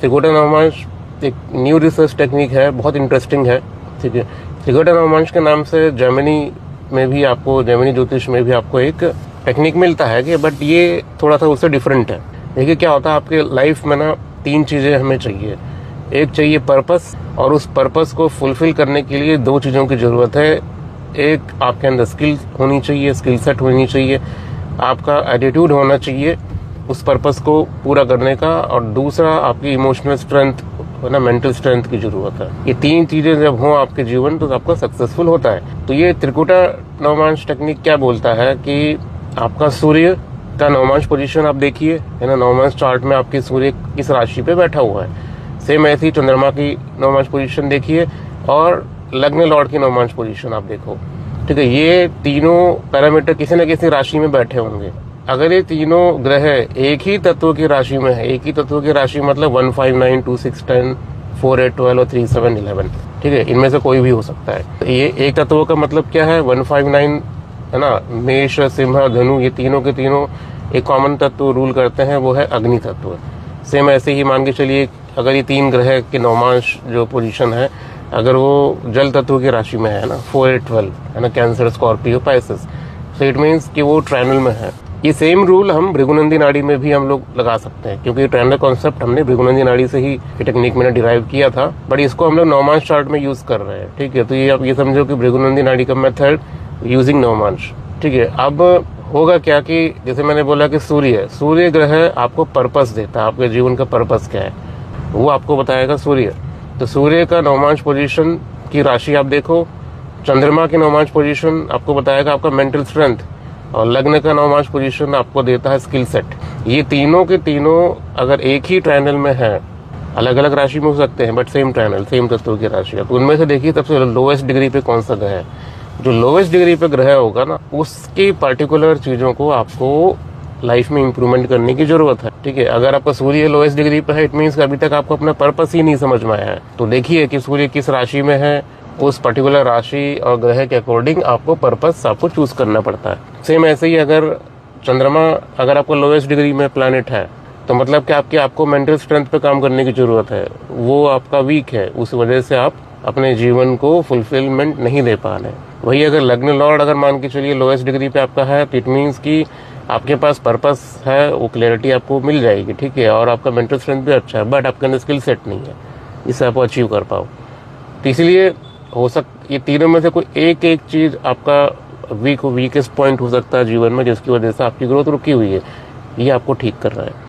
त्रिकोटा नवमांश एक new research technique है, बहुत इंटरेस्टिंग है। ठीक है, त्रिकोटा नवमांश के नाम से जर्मनी ज्योतिष में भी आपको एक टेक्निक मिलता है कि बट ये थोड़ा सा उससे डिफरेंट है। देखिए क्या होता है आपके लाइफ में ना, 3 चीजें हमें चाहिए। एक चाहिए पर्पस, और उस पर्पस को फुलफिल करने के लिए 2 चीजों की जरूरत है। एक आपके अंदर स्किल होनी चाहिए, स्किल सेट होनी चाहिए, आपका एटीट्यूड होना चाहिए उस पर्पस को पूरा करने का, और दूसरा आपकी इमोशनल स्ट्रेंथ है ना, मेंटल स्ट्रेंथ की जरूरत है। ये 3 चीजें जब हों आपके जीवन तो आपका सक्सेसफुल होता है। तो ये त्रिकुटा नवमांश टेक्निक क्या बोलता है कि आपका सूर्य का नवमांश पोजीशन आप देखिए, है ना, नवमांश चार्ट में आपके सूर्य किस राशि पे बैठा हुआ है। सेम ऐसे ही चंद्रमा की नवमांश पोजीशन देखिए, और लग्न लॉर्ड की नवमांश पोजीशन आप देखो। ठीक है, ये तीनों पैरामीटर किसी न किसी राशि में बैठे होंगे। अगर ये तीनों ग्रह एक ही तत्व की राशि में है, एक ही तत्व की राशि मतलब 1, 5, 9, 2, 6, 10, 4, 8, 12 और 3, 7, 11, ठीक है, इनमें से कोई भी हो सकता है। तो ये एक तत्व का मतलब क्या है, 1, 5, 9 है ना, मेष, सिंह, धनु, ये तीनों के तीनों एक कॉमन तत्व रूल करते हैं, वो है अग्नि तत्व। सेम ऐसे ही मान के चलिए, अगर ये 3 ग्रह के नवमांश जो पोजीशन है, अगर वो जल तत्व की राशि में है ना, 4, 8, 12 है ना, cancer, Scorpio, Pisces, so it means कि वो ट्रायंगल में है। ये सेम रूल हम भृगुनंदी नाड़ी में भी हम लोग लगा सकते हैं, क्योंकि ट्रायंगल कॉन्सेप्ट हमने भृगुनंदी नाड़ी से ही ये टेक्निक मैंने डिराइव किया था, बट इसको हम लोग नवमांश चार्ट में यूज कर रहे हैं। ठीक है, तो ये आप ये समझो कि भृगुनंदी नाड़ी का मेथड यूजिंग नवमांश। ठीक है, अब होगा क्या कि जैसे मैंने बोला कि सूर्य ग्रह आपको पर्पस देता है, आपके जीवन का पर्पस क्या है वो आपको बताएगा सूर्य। तो सूर्य का नवमांश पोजीशन की राशि आप देखो, चंद्रमा की नवमांश पोजीशन आपको बताएगा आपका मेंटल स्ट्रेंथ, और लग्न का नवमांश पोजीशन आपको देता है स्किल सेट। ये तीनों के तीनों अगर एक ही ट्रायंगल में है, अलग अलग राशि में हो सकते हैं बट सेम ट्रायंगल, सेम तत्व की राशि है, तो उनमें से देखिए सबसे लोएस्ट डिग्री पे कौन सा ग्रह है। जो लोएस्ट डिग्री पे ग्रह होगा ना, उसकी पर्टिकुलर चीजों को आपको लाइफ में इंप्रूवमेंट करने की जरूरत है। ठीक है, अगर आपका सूर्य लोएस्ट डिग्री पे है, इट मीन्स अभी तक आपको अपना पर्पस ही नहीं समझ में आया है। तो देखिए कि सूर्य किस राशि में है, उस पर्टिकुलर राशि और ग्रह के अकॉर्डिंग आपको पर्पस आपको चूज करना पड़ता है। सेम ऐसे ही अगर चंद्रमा अगर आपको लोएस्ट डिग्री में प्लैनेट है, तो मतलब कि आपको मेंटल स्ट्रेंथ पे काम करने की जरूरत है, वो आपका वीक है, उस वजह से आप अपने जीवन को फुलफिलमेंट नहीं दे पा रहे। वही अगर लग्न लॉर्ड अगर मान के चलिए लोएस्ट डिग्री पे आपका है, तो इट मीन्स कि आपके पास पर्पस है, वो क्लैरिटी आपको मिल जाएगी। ठीक है, और आपका मेंटल स्ट्रेंथ भी अच्छा है, बट आपके अंदर स्किल सेट नहीं है, इससे आप अचीव कर पाओ। तो इसलिए ये तीनों में से कोई एक चीज आपका वीकेस्ट पॉइंट हो सकता है जीवन में, जिसकी वजह से आपकी ग्रोथ रुकी हुई है, ये आपको ठीक कर रहा है।